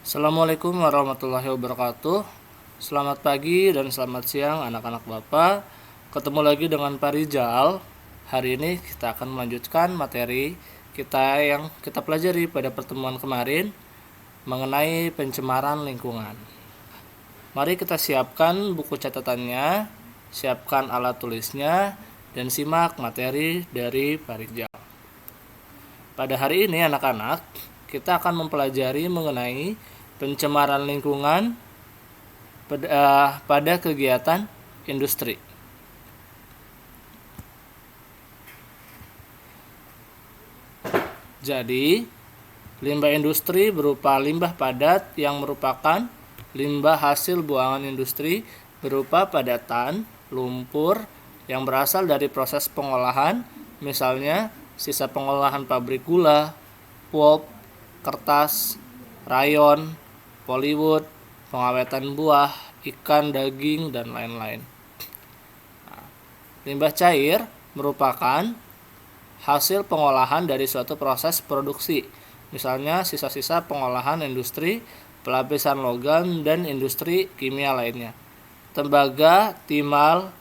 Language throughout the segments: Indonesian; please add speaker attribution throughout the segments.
Speaker 1: Assalamualaikum warahmatullahi wabarakatuh. Selamat pagi dan selamat siang anak-anak Bapak. Ketemu lagi dengan Pak Rizal. Hari ini kita akan melanjutkan materi kita yang kita pelajari pada pertemuan kemarin mengenai pencemaran lingkungan. Mari kita siapkan buku catatannya, siapkan alat tulisnya, dan simak materi dari Pak Rizal. Pada hari ini anak-anak, kita akan mempelajari mengenai pencemaran lingkungan pada kegiatan industri. Jadi, limbah industri berupa limbah padat yang merupakan limbah hasil buangan industri berupa padatan, lumpur yang berasal dari proses pengolahan, misalnya sisa pengolahan pabrik gula, pulp, kertas, rayon, Pollywood, pengawetan buah, ikan, daging, dan lain-lain. Limbah cair merupakan hasil pengolahan dari suatu proses produksi, misalnya sisa-sisa pengolahan industri, pelapisan logam, dan industri kimia lainnya. Tembaga, timbal,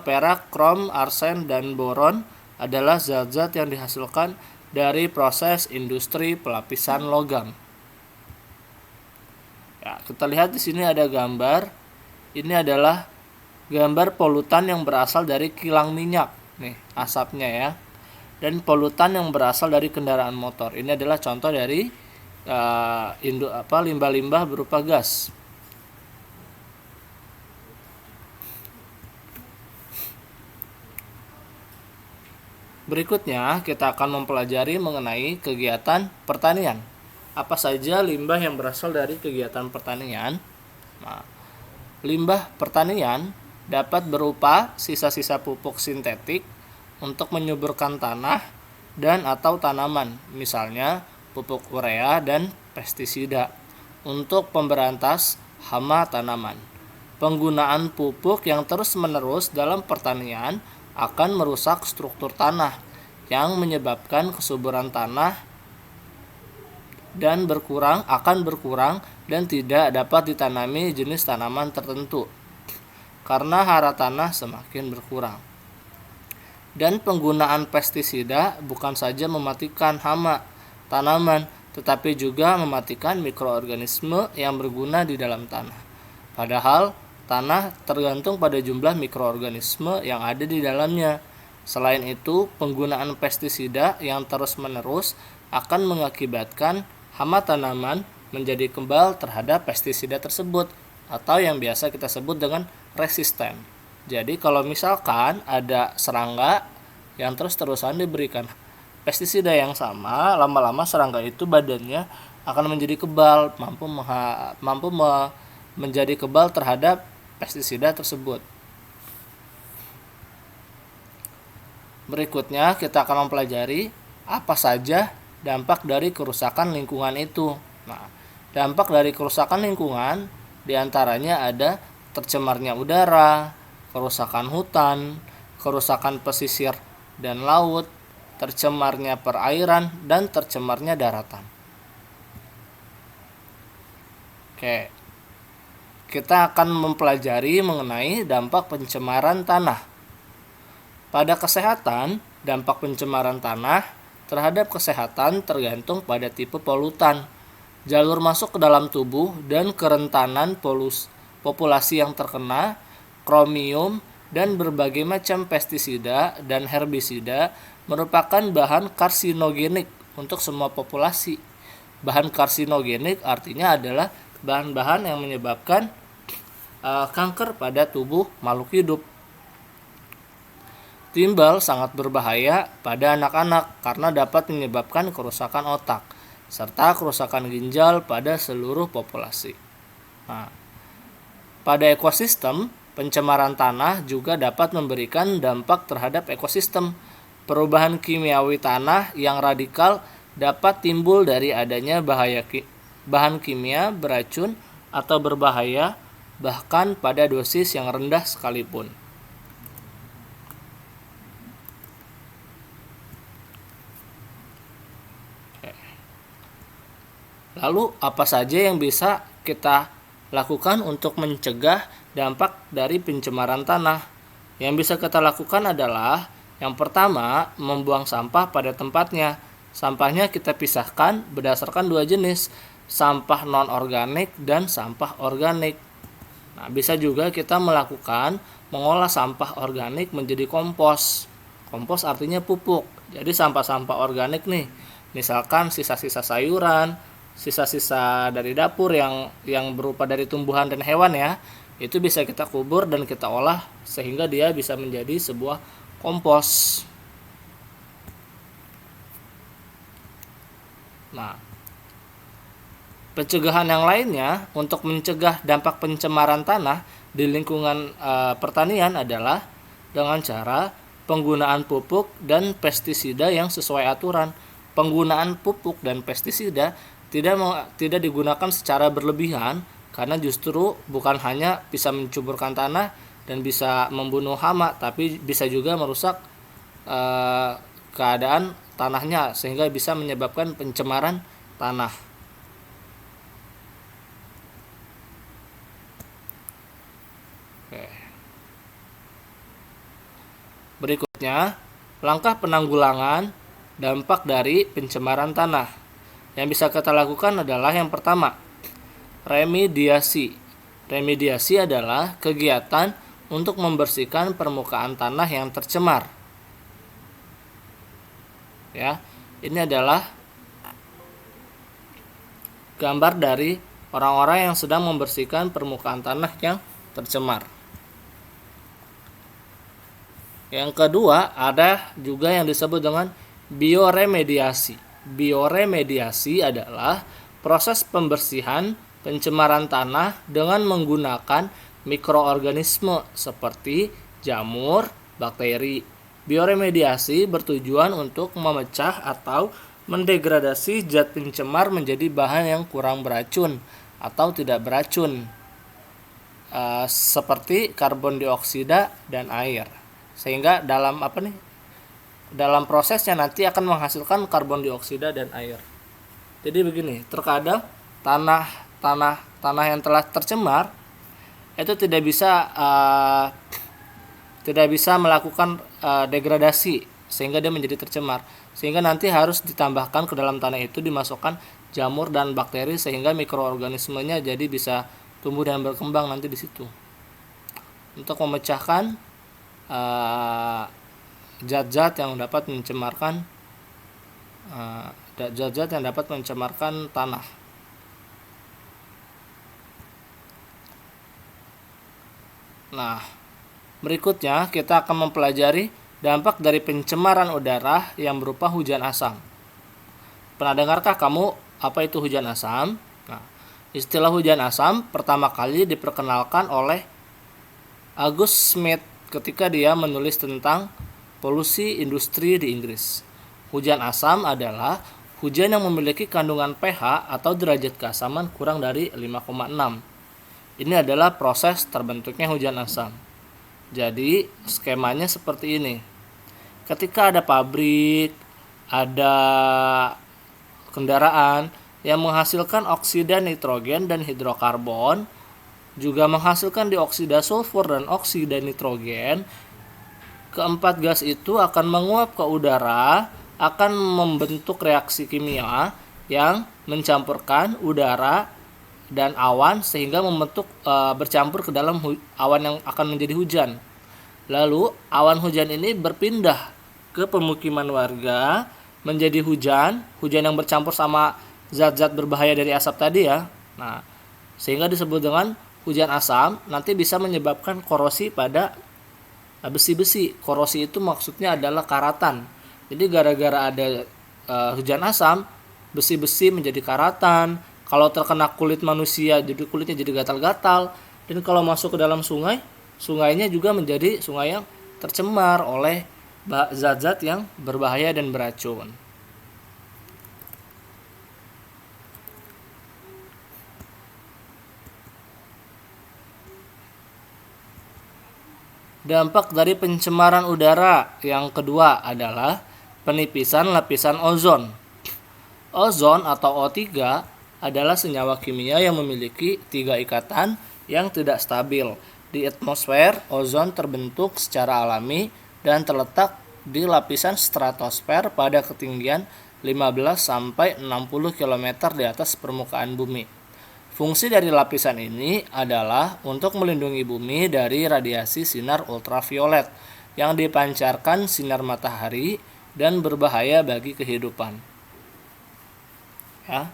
Speaker 1: perak, krom, arsen, dan boron adalah zat-zat yang dihasilkan dari proses industri pelapisan logam. Ya, kita lihat di sini ada gambar. Ini adalah gambar polutan yang berasal dari kilang minyak. Nih, asapnya ya. Dan polutan yang berasal dari kendaraan motor. Ini adalah contoh dari limbah-limbah berupa gas. Berikutnya, kita akan mempelajari mengenai kegiatan pertanian. Apa saja limbah yang berasal dari kegiatan pertanian? Nah, limbah pertanian dapat berupa sisa-sisa pupuk sintetik untuk menyuburkan tanah dan atau tanaman, misalnya pupuk urea dan pestisida untuk pemberantas hama tanaman. Penggunaan pupuk yang terus-menerus dalam pertanian akan merusak struktur tanah yang menyebabkan kesuburan tanah akan berkurang dan tidak dapat ditanami jenis tanaman tertentu karena hara tanah semakin berkurang. Dan penggunaan pestisida bukan saja mematikan hama tanaman, tetapi juga mematikan mikroorganisme yang berguna di dalam tanah. Padahal tanah tergantung pada jumlah mikroorganisme yang ada di dalamnya. Selain itu, penggunaan pestisida yang terus-menerus akan mengakibatkan hama tanaman menjadi kebal terhadap pestisida tersebut atau yang biasa kita sebut dengan resisten. Jadi kalau misalkan ada serangga yang terus-terusan diberikan pestisida yang sama, lama-lama serangga itu badannya akan menjadi kebal, mampu menjadi kebal terhadap pestisida tersebut. Berikutnya kita akan mempelajari apa saja dampak dari kerusakan lingkungan itu. Nah, dampak dari kerusakan lingkungan diantaranya ada tercemarnya udara, kerusakan hutan, kerusakan pesisir dan laut, tercemarnya perairan, dan tercemarnya daratan. Oke, kita akan mempelajari mengenai dampak pencemaran tanah. Pada kesehatan, dampak pencemaran tanah terhadap kesehatan tergantung pada tipe polutan, jalur masuk ke dalam tubuh, dan kerentanan populasi yang terkena, kromium, dan berbagai macam pestisida dan herbisida merupakan bahan karsinogenik untuk semua populasi. Bahan karsinogenik artinya adalah bahan-bahan yang menyebabkan kanker pada tubuh makhluk hidup. Timbal sangat berbahaya pada anak-anak karena dapat menyebabkan kerusakan otak serta kerusakan ginjal pada seluruh populasi. Nah, pada ekosistem, pencemaran tanah juga dapat memberikan dampak terhadap ekosistem. Perubahan kimiawi tanah yang radikal dapat timbul dari adanya bahan kimia beracun atau berbahaya bahkan pada dosis yang rendah sekalipun. Lalu apa saja yang bisa kita lakukan untuk mencegah dampak dari pencemaran tanah? Yang bisa kita lakukan adalah yang pertama, membuang sampah pada tempatnya. Sampahnya kita pisahkan berdasarkan dua jenis, sampah non-organik dan sampah organik. Nah, bisa juga kita melakukan mengolah sampah organik menjadi kompos. Kompos artinya pupuk. Jadi sampah-sampah organik nih, misalkan sisa-sisa sayuran, sisa-sisa dari dapur yang berupa dari tumbuhan dan hewan ya, itu bisa kita kubur dan kita olah sehingga dia bisa menjadi sebuah kompos. Nah, pencegahan yang lainnya untuk mencegah dampak pencemaran tanah di lingkungan pertanian adalah dengan cara penggunaan pupuk dan pestisida yang sesuai aturan. Penggunaan pupuk dan pestisida tidak digunakan secara berlebihan karena justru bukan hanya bisa mencuburkan tanah dan bisa membunuh hama, tapi bisa juga merusak keadaan tanahnya sehingga bisa menyebabkan pencemaran tanah. Berikutnya, langkah penanggulangan dampak dari pencemaran tanah. Yang bisa kita lakukan adalah yang pertama, remediasi. Remediasi adalah kegiatan untuk membersihkan permukaan tanah yang tercemar. Ya, ini adalah gambar dari orang-orang yang sedang membersihkan permukaan tanah yang tercemar. Yang kedua, ada juga yang disebut dengan bioremediasi. Bioremediasi adalah proses pembersihan pencemaran tanah dengan menggunakan mikroorganisme seperti jamur, bakteri. Bioremediasi bertujuan untuk memecah atau mendegradasi zat pencemar menjadi bahan yang kurang beracun atau tidak beracun, seperti karbon dioksida dan air. Sehingga dalam prosesnya nanti akan menghasilkan karbon dioksida dan air. Jadi begini, terkadang tanah yang telah tercemar itu tidak bisa melakukan degradasi sehingga dia menjadi tercemar, sehingga nanti harus ditambahkan ke dalam tanah itu dimasukkan jamur dan bakteri sehingga mikroorganismenya jadi bisa tumbuh dan berkembang nanti di situ untuk memecahkan zat-zat yang dapat mencemarkan tanah. Nah, berikutnya kita akan mempelajari dampak dari pencemaran udara yang berupa hujan asam. Pernah dengarkah kamu apa itu hujan asam? Nah, istilah hujan asam pertama kali diperkenalkan oleh August Smith ketika dia menulis tentang polusi industri di Inggris. Hujan asam adalah hujan yang memiliki kandungan pH atau derajat keasaman kurang dari 5,6. Ini adalah proses terbentuknya hujan asam. Jadi skemanya seperti ini. Ketika ada pabrik, ada kendaraan yang menghasilkan oksida nitrogen dan hidrokarbon, juga menghasilkan dioksida sulfur dan oksida nitrogen, keempat gas itu akan menguap ke udara, akan membentuk reaksi kimia yang mencampurkan udara dan awan sehingga bercampur ke dalam awan yang akan menjadi hujan. Lalu awan hujan ini berpindah ke pemukiman warga menjadi hujan yang bercampur sama zat-zat berbahaya dari asap tadi ya. Nah, sehingga disebut dengan hujan asam. Nanti bisa menyebabkan korosi pada besi-besi. Korosi itu maksudnya adalah karatan. Jadi gara-gara ada hujan asam, besi-besi menjadi karatan. Kalau terkena kulit manusia, jadi kulitnya jadi gatal-gatal. Dan kalau masuk ke dalam sungai, sungainya juga menjadi sungai yang tercemar oleh zat-zat yang berbahaya dan beracun. Dampak dari pencemaran udara yang kedua adalah penipisan lapisan ozon. Ozon atau O3 adalah senyawa kimia yang memiliki 3 ikatan yang tidak stabil. Di atmosfer, ozon terbentuk secara alami dan terletak di lapisan stratosfer pada ketinggian 15-60 km di atas permukaan bumi. Fungsi dari lapisan ini adalah untuk melindungi bumi dari radiasi sinar ultraviolet yang dipancarkan sinar matahari dan berbahaya bagi kehidupan. Ya.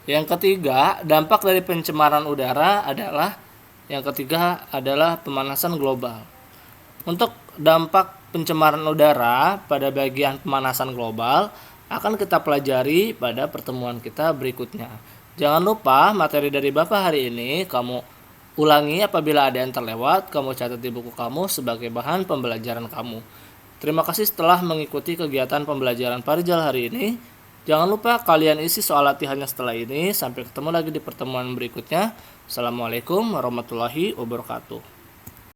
Speaker 1: Yang ketiga, dampak dari pencemaran udara adalah pemanasan global. Untuk dampak pencemaran udara pada bagian pemanasan global akan kita pelajari pada pertemuan kita berikutnya. Jangan lupa materi dari Bapak hari ini kamu ulangi, apabila ada yang terlewat kamu catat di buku kamu sebagai bahan pembelajaran kamu. Terima kasih telah mengikuti kegiatan pembelajaran Parijal hari ini. Jangan lupa kalian isi soal latihannya setelah ini. Sampai ketemu lagi di pertemuan berikutnya. Assalamualaikum warahmatullahi wabarakatuh.